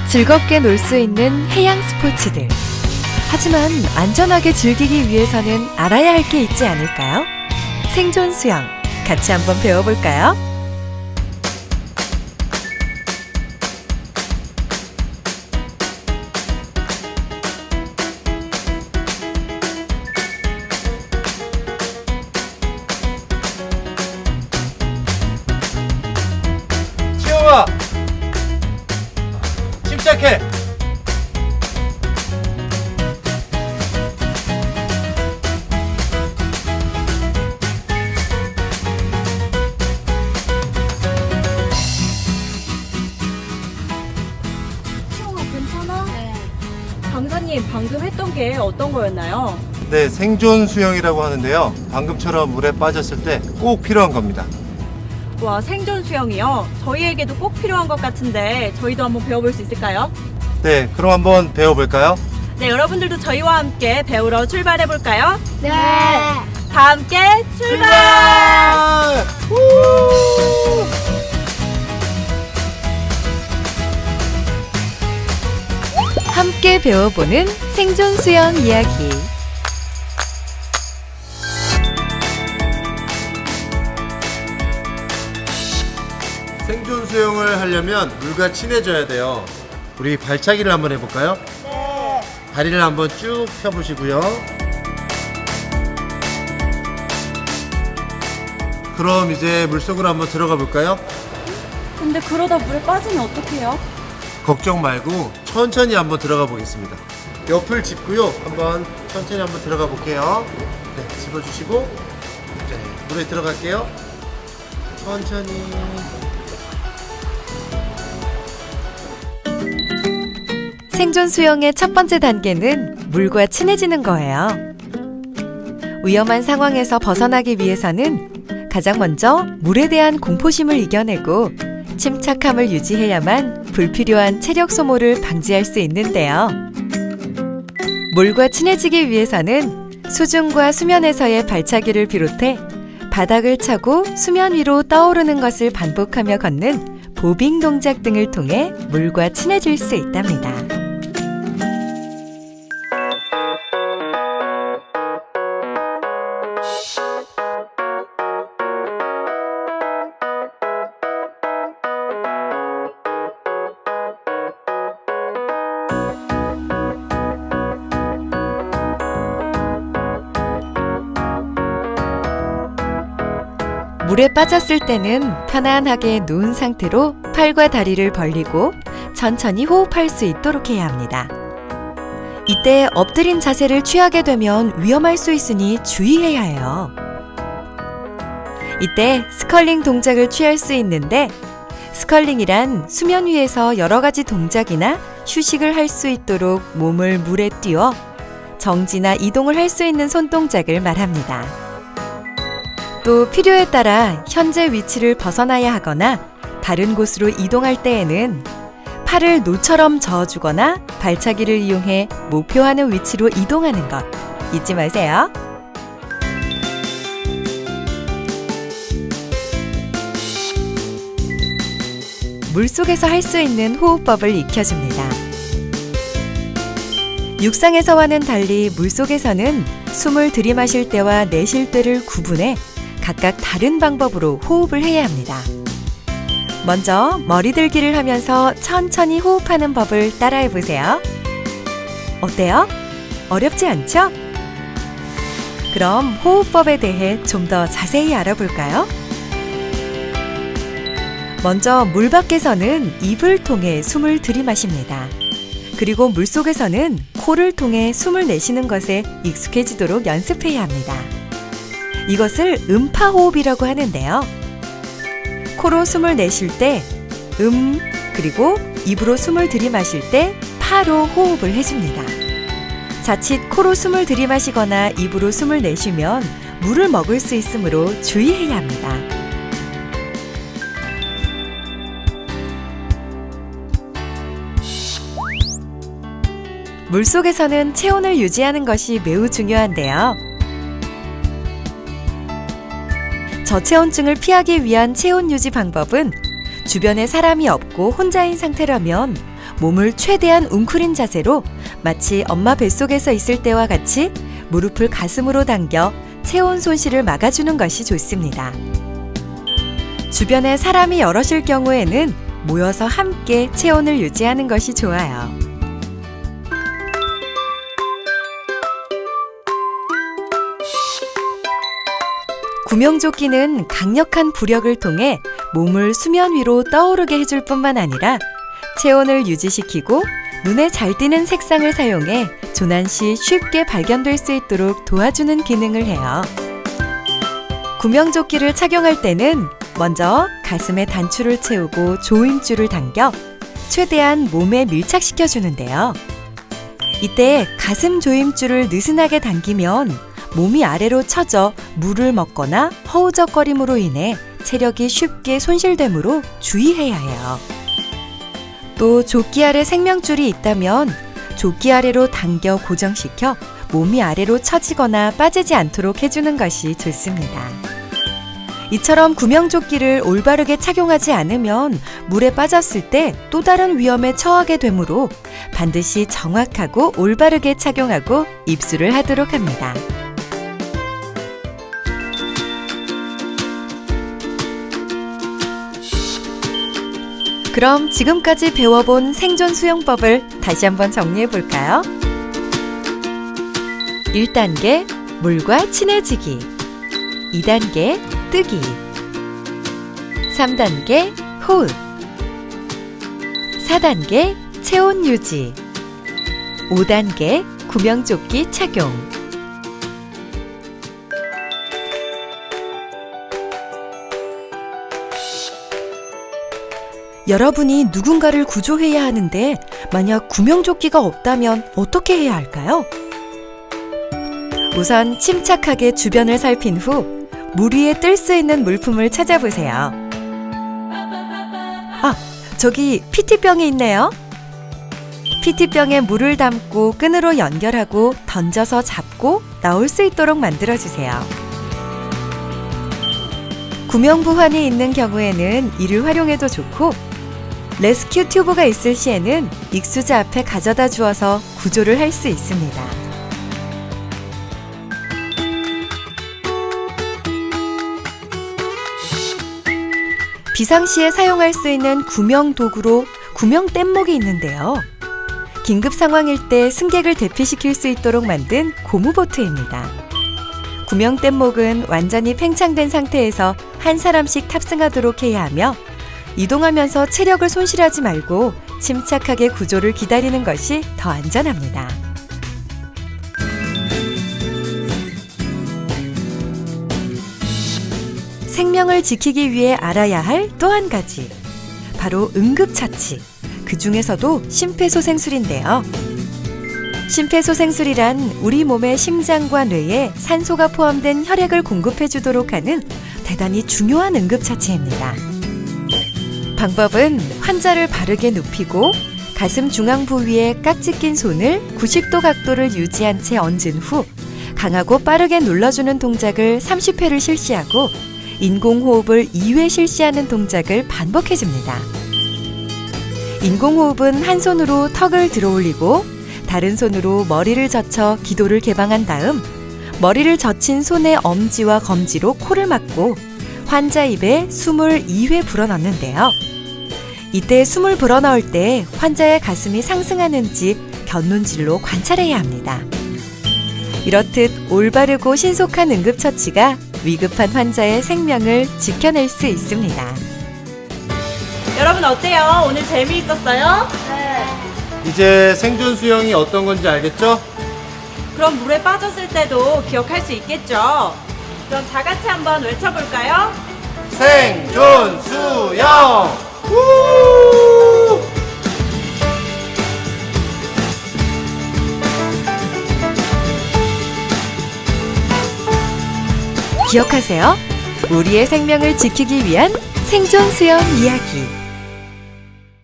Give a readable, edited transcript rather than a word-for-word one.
즐겁게 놀 수 있는 해양 스포츠들. 하지만 안전하게 즐기기 위해서는 알아야 할 게 있지 않을까요? 생존 수영, 같이 한번 배워볼까요? 치영아! 침착해! 치영아, 괜찮아? 네. 강사님, 방금 했던 게 어떤 거였나요? 네, 생존 수영이라고 하는데요. 방금처럼 물에 빠졌을 때 꼭 필요한 겁니다. 와, 생존 수영이요? 저희에게도 꼭 필요한 것 같은데 저희도 한번 배워볼 수 있을까요? 네, 그럼 한번 배워볼까요? 네, 여러분들도 저희와 함께 배우러 출발해볼까요? 네. 다 함께 출발! 함께 배워보는 생존 수영 이야기. 생존 수영을 하려면 물과 친해져야 돼요. 우리 발차기를 한번 해볼까요? 네. 다리를 한번 쭉 펴보시고요. 그럼 이제 물속으로 한번 들어가 볼까요? 근데 그러다 물에 빠지면 어떡해요? 걱정 말고 천천히 한번 들어가 보겠습니다. 옆을 짚고요. 한번 천천히 한번 들어가 볼게요. 네, 집어주시고 네, 물에 들어갈게요. 천천히. 생존 수영의 첫 번째 단계는 물과 친해지는 거예요. 위험한 상황에서 벗어나기 위해서는 가장 먼저 물에 대한 공포심을 이겨내고 침착함을 유지해야만 불필요한 체력 소모를 방지할 수 있는데요. 물과 친해지기 위해서는 수중과 수면에서의 발차기를 비롯해 바닥을 차고 수면 위로 떠오르는 것을 반복하며 걷는 보빙 동작 등을 통해 물과 친해질 수 있답니다. 물에 빠졌을 때는 편안하게 누운 상태로 팔과 다리를 벌리고 천천히 호흡할 수 있도록 해야 합니다. 이때 엎드린 자세를 취하게 되면 위험할 수 있으니 주의해야 해요. 이때 스컬링 동작을 취할 수 있는데, 스컬링이란 수면 위에서 여러 가지 동작이나 휴식을 할 수 있도록 몸을 물에 띄워 정지나 이동을 할 수 있는 손동작을 말합니다. 또 필요에 따라 현재 위치를 벗어나야 하거나 다른 곳으로 이동할 때에는 팔을 노처럼 저어주거나 발차기를 이용해 목표하는 위치로 이동하는 것 잊지 마세요. 물속에서 할 수 있는 호흡법을 익혀줍니다. 육상에서와는 달리 물속에서는 숨을 들이마실 때와 내쉴 때를 구분해 각각 다른 방법으로 호흡을 해야 합니다. 먼저 머리 들기를 하면서 천천히 호흡하는 법을 따라해 보세요. 어때요? 어렵지 않죠? 그럼 호흡법에 대해 좀 더 자세히 알아볼까요? 먼저 물 밖에서는 입을 통해 숨을 들이마십니다. 그리고 물속에서는 코를 통해 숨을 내쉬는 것에 익숙해지도록 연습해야 합니다. 이것을 음파호흡이라고 하는데요. 코로 숨을 내쉴 때 그리고 입으로 숨을 들이마실 때 파로 호흡을 해줍니다. 자칫 코로 숨을 들이마시거나 입으로 숨을 내쉬면 물을 먹을 수 있으므로 주의해야 합니다. 물속에서는 체온을 유지하는 것이 매우 중요한데요. 저체온증을 피하기 위한 체온 유지 방법은 주변에 사람이 없고 혼자인 상태라면 몸을 최대한 웅크린 자세로 마치 엄마 뱃속에서 있을 때와 같이 무릎을 가슴으로 당겨 체온 손실을 막아주는 것이 좋습니다. 주변에 사람이 여럿일 경우에는 모여서 함께 체온을 유지하는 것이 좋아요. 구명조끼는 강력한 부력을 통해 몸을 수면 위로 떠오르게 해줄 뿐만 아니라 체온을 유지시키고 눈에 잘 띄는 색상을 사용해 조난 시 쉽게 발견될 수 있도록 도와주는 기능을 해요. 구명조끼를 착용할 때는 먼저 가슴에 단추를 채우고 조임줄을 당겨 최대한 몸에 밀착시켜 주는데요. 이때 가슴 조임줄을 느슨하게 당기면 몸이 아래로 처져 물을 먹거나 허우적거림으로 인해 체력이 쉽게 손실되므로 주의해야 해요. 또 조끼 아래 생명줄이 있다면 조끼 아래로 당겨 고정시켜 몸이 아래로 처지거나 빠지지 않도록 해주는 것이 좋습니다. 이처럼 구명조끼를 올바르게 착용하지 않으면 물에 빠졌을 때 또 다른 위험에 처하게 되므로 반드시 정확하고 올바르게 착용하고 입수를 하도록 합니다. 그럼 지금까지 배워본 생존 수영법을 다시 한번 정리해 볼까요? 1단계 물과 친해지기, 2단계 뜨기, 3단계 호흡, 4단계 체온 유지, 5단계 구명조끼 착용. 여러분이 누군가를 구조해야 하는데 만약 구명조끼가 없다면 어떻게 해야 할까요? 우선 침착하게 주변을 살핀 후 물 위에 뜰 수 있는 물품을 찾아보세요. 아, 저기 PT병이 있네요. PT병에 물을 담고 끈으로 연결하고 던져서 잡고 나올 수 있도록 만들어주세요. 구명부환이 있는 경우에는 이를 활용해도 좋고 레스큐 튜브가 있을 시에는 익수자 앞에 가져다 주어서 구조를 할 수 있습니다. 비상시에 사용할 수 있는 구명 도구로 구명 뗏목이 있는데요. 긴급 상황일 때 승객을 대피시킬 수 있도록 만든 고무보트입니다. 구명 뗏목은 완전히 팽창된 상태에서 한 사람씩 탑승하도록 해야 하며 이동하면서 체력을 손실하지 말고 침착하게 구조를 기다리는 것이 더 안전합니다. 생명을 지키기 위해 알아야 할 또 한 가지, 바로 응급처치, 그 중에서도 심폐소생술인데요. 심폐소생술이란 우리 몸의 심장과 뇌에 산소가 포함된 혈액을 공급해 주도록 하는 대단히 중요한 응급처치입니다. 방법은 환자를 바르게 눕히고 가슴 중앙 부위에 깍지 낀 손을 90도 각도를 유지한 채 얹은 후 강하고 빠르게 눌러주는 동작을 30회를 실시하고 인공호흡을 2회 실시하는 동작을 반복해줍니다. 인공호흡은 한 손으로 턱을 들어올리고 다른 손으로 머리를 젖혀 기도를 개방한 다음 머리를 젖힌 손의 엄지와 검지로 코를 막고 환자 입에 숨을 2회 불어넣는데요. 이때 숨을 불어넣을 때 환자의 가슴이 상승하는지 곁눈질로 관찰해야 합니다. 이렇듯 올바르고 신속한 응급처치가 위급한 환자의 생명을 지켜낼 수 있습니다. 여러분 어때요? 오늘 재미있었어요? 이제 생존 수영이 어떤 건지 알겠죠? 그럼 물에 빠졌을 때도 기억할 수 있겠죠? 그럼 다 같이 한번 외쳐볼까요? 생존 수영! 우! 기억하세요. 우리의 생명을 지키기 위한 생존 수영 이야기.